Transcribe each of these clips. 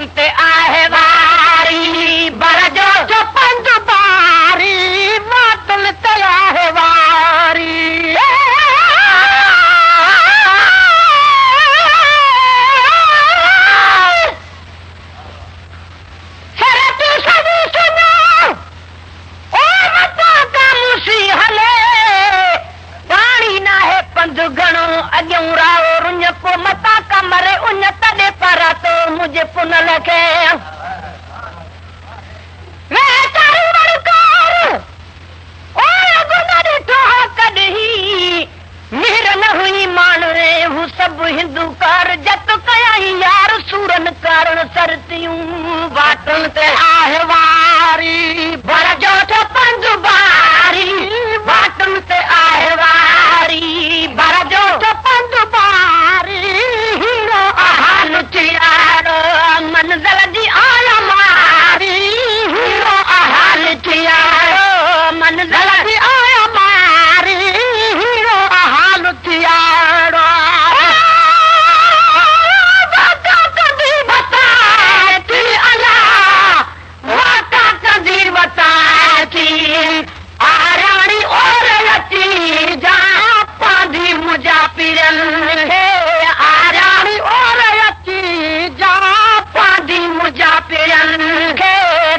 वाटन ते आहे वारी बर जो पंज बारी वाटन ते आहे वारी घणो अॻियूं राओ रुञ पोइ मता कमरे उञ तॾहिं पर तो मुंहिंजे पुन लखे कॾहिं मीर न हुई माण्हू हू सभु हिंदूकार जत कयाई यार सूरन कारण सरतियूं वाटन ते आहे वारी बर जो पंज बारी वाटन ते आहे वारी बर जो पंज बारी हीरो आहान चियारो मंज़िल जी आया मारी हीरो आहान चियारो मंज़िल जी आया मारी हीरो आहान चियारो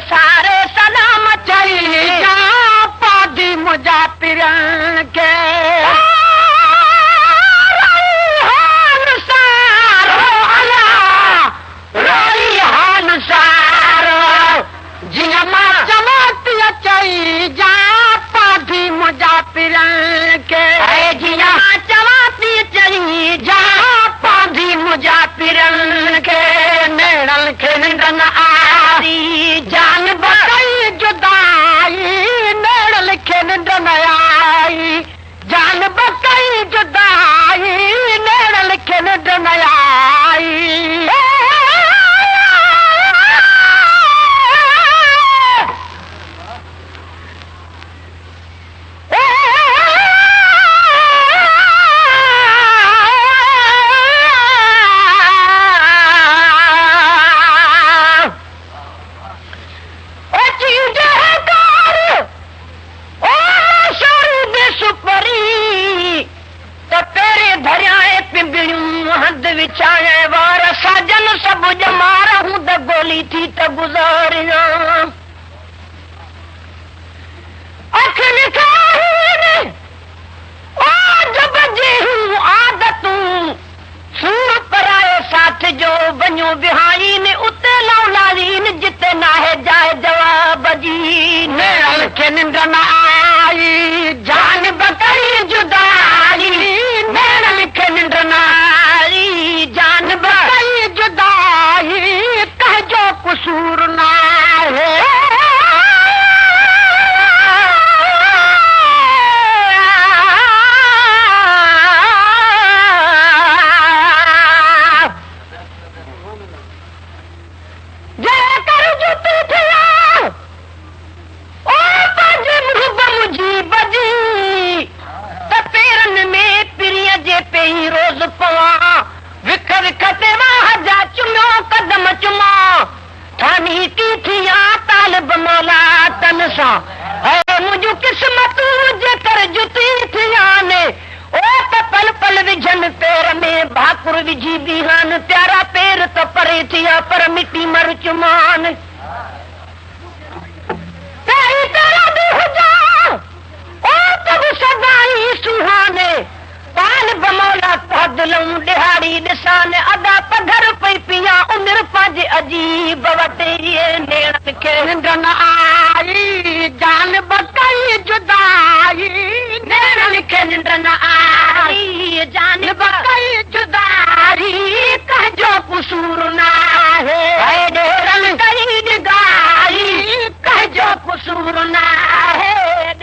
सारे सलाम चई जा पादी मुजाफिरन के जीअं मां चवाती चई जा पादी मुजाफिरन के जीअं मां चवाती चई जा पादी मुजाफिरन के नेड़न खे निंड न आई जान बकई जुदाई नेड़न खे निंड न आई जान बकई जुदाई नेड़न खे निंड न आई विछाए वार साजन सब जमार हूं त गोली थी त गुज़ारिया अख निखार ओ जब जे हूं आदतूं सूर पराए साथ जो बनियो बिहाई ने उते लौलारीन जिते नाहे जाए जवाब जी नेड़न खे निंड न आई जान बकरी जुदाई नेड़न खे निंड न आई जान बकई जुदाई कह जो कसूर न है रोज़ पवा विख विख ते वाह जा चुमियो कदम चुमा ठानी की थिया तालिब मौला तन सां ऐं मुंहिंजूं क़िस्मतूं जेकर जुती थिया ने ओ त पल पल विझनि पेर में भाकुर विझी बीहन प्यारा पेर त परे थिया पर मिटी मर चुमान तेरी तेरा भी हुजा ओ त सदाई सुहाने पान बमौला पदलूं दिहाड़ी ॾिसां अदा पधर पई पिया उमिरि पंहिंजे अजीब वटि नेड़न खे निंड न आई जान बकई जुदाई नेड़न खे निंड न आई जान बकई जुदाई कहजो कसूर न आहे नेड़न कई निगाही कहजो कसूर न आहे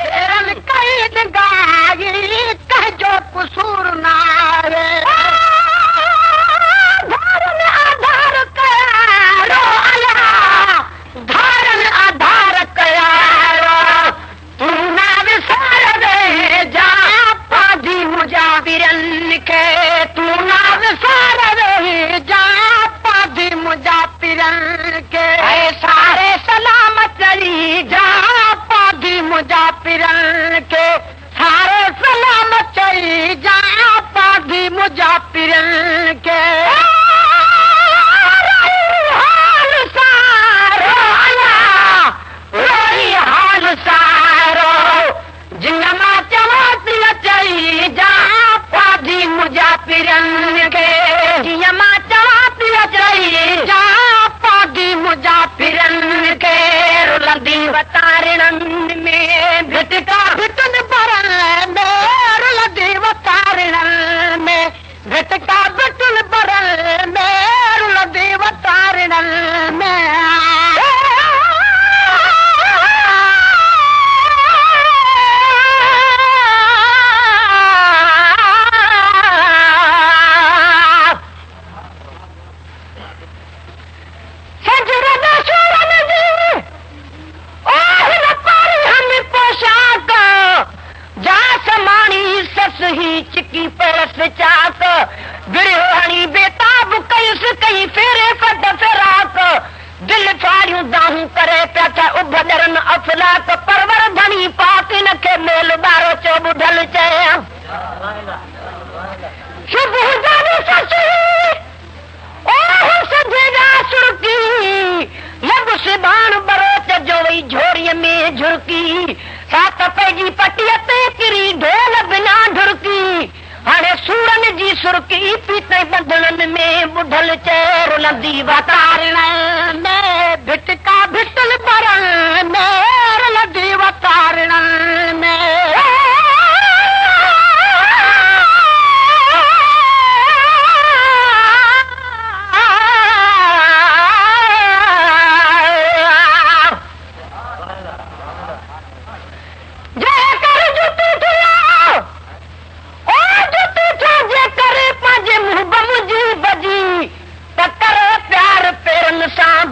नेड़न कई निगाही कहजो कसूर न आहे धारन आधार कयारो अला धारन आधार कयारो तू न विसार रहे जा पादी मुजाफिरन खे तू न विसार रहे जा पादी मुजाफिरन के सारे सलामत चली जा पादी मुजाफिरन के सारे सलामत चली जा पादी मुजाफिरन के जिनमा चवाती चई जा पादी मुजाफिरन के जिनमा चवाती चई जा पादी मुजाफिरन के रुलंदी वतारणन में भिटका भिटन भरन में रुलंदी वतारणन में भिटका भिटन भरन में रुलंदी वतारणन में चिकी परस चाक बिड़ियोहणी बेताब कईस कई फेरे फट फेराक दिल फाड़ियूं दाहूं करे पिया था उभरन अफलाक परवर धनी पातिन खे मेल बारो चो ॿुधल चया सुबुह जाने ससी ओह सजेगा सुरकी लब सिबान बरोच जो वई झोरीअ में झुरकी सात पैजी पटीअ ते किरी ढोल बिना ढुरकी हाणे सूरन जी सुरकी पीते बंधननि में ॿुधल चेर लंदी वतारण में भिटका भिटल भरण में लंदी वतारण में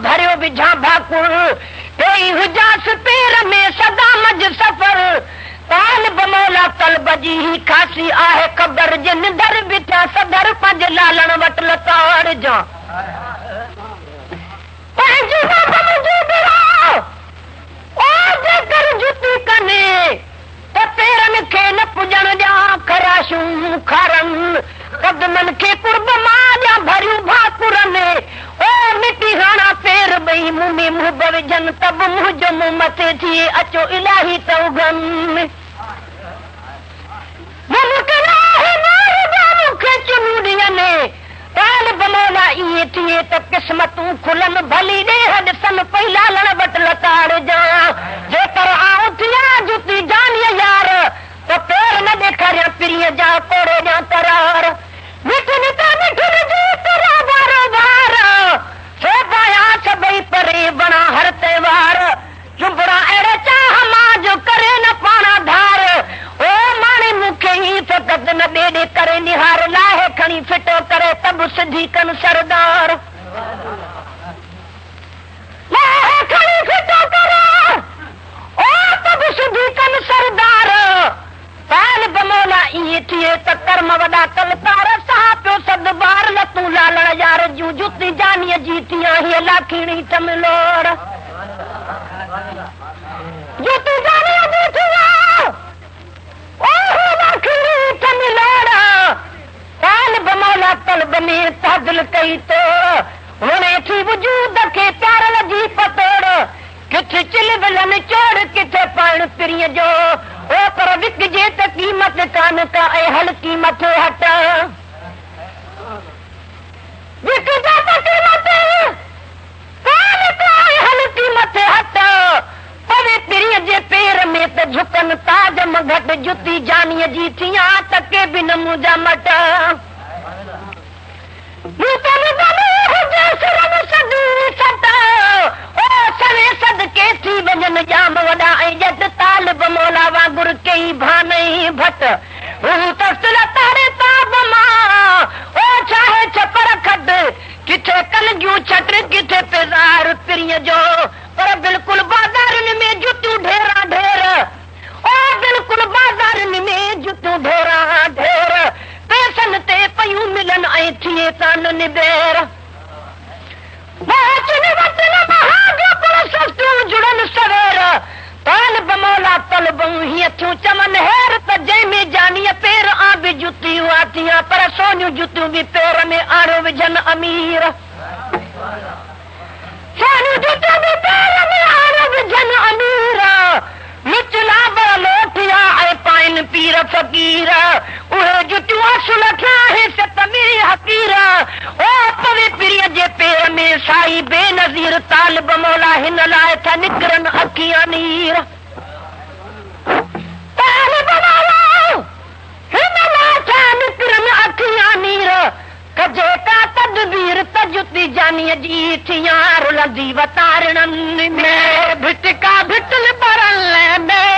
भरियो विझा भाकुर कोई हुजास पेर में सदा मज सफर काल बमौला तलब जी ही खासी आहे ख़बर जिन दर बिठा सदर पंज लालण वट लताड़ जा पंहिंजी मुंहिंजी बिरा ओ जेकर जुती कने त पेरनि खे न पुॼण ॾियां खराशूं खारम कदमनि खे कुर्ब मां ॾियां भरियूं भाकुरनि ओ मिटी हाणा पेर ॿई मुंहुं में मुंहुं विझनि तब मुंहुं जो मुंहुं मथे थिए अचो इलाही तौगन मूंखे चुनूं ॾियनि काल बमौला इएं थिए त क़िस्मतूं खुलनि भली ॾेह ॾिसनि पई लालण वटि लताड़ जा जेकर आऊं थियां जुती जानीअ यार त पेर न ॾेखारियां पिरीअ जा कोड़े जा करार मिठनि त मिठनि जी तरा बारो बार सो पाया सभई परे बणा हर त्योहार चुंबड़ा अहिड़े चाह मां जो करे न पाणा धार ओ माणे मूंखे ई फ़क़ति न ॿेड़े करे निहार लाहे खणी फिटो करे तब सिधी कनि सरदार लाहे खणी फिटो करे ओ तब सिधी कनि सरदार काल बमौला इएं थिए त कर्म वॾा कलतार साह पियो सद बार लतूं लालण यार जूं जुती जानीअ जी थियां हीअ लाखीणी तमिलोड़ जुती जानीअ जी थियां ओह लाखीणी तमिलोड़ काल बमौला तलब में तादिल कई तो हुणे थी वजूद खे प्यारल जी पतोड़ किथे चिल विलन चोड़ किथे पाइण पिरीअ जो ओ पर विकजे त क़ीमत कान का ऐं हल क़ीमत हट विकजे त क़ीमत कान का ऐं हल क़ीमत हट पवे पिरीअ जे पेर में त झुकनि ताज घट जुती जानीअ जी थियां त के बि न मुंहिंजा मट सदके थी वञनि जाम वॾा ऐं जट ताल बमौला वांगुर कई भानई भट तारे ताब मां ओ चाहे छपर खट किथे कलगियूं छट किथे पेज़ार पिरीअ जो पर बिल्कुलु बाज़ारनि में जुतियूं ढेरा ढेर ओ बिल्कुलु बाज़ारनि में जुतियूं ढेरा ढेर पैसनि ते पयूं मिलनि ऐं थिए कान निबेर सानियूं जुतियूं बि पेर में आड़ो विझन अमीर सानियूं जुतियूं बि पेर में आड़ो विझन अमीर निचला बड़ा लोटिया ऐं पाइन पीर फ़कीर उहे जुतियूं असुल थिया हिसत में हकीर ओ पवे पीरीअ जे पेर में साई बेनज़ीर तालिब मौला हिन लाइ था निकिरनि अखियां नीर तालिब मौला हिन लाइ था निकिरनि अखियां नीर कजे का तदबीर तजुती जानीअ जी थियां रुलंदी वतारणनि में भिटका भिटल बरल में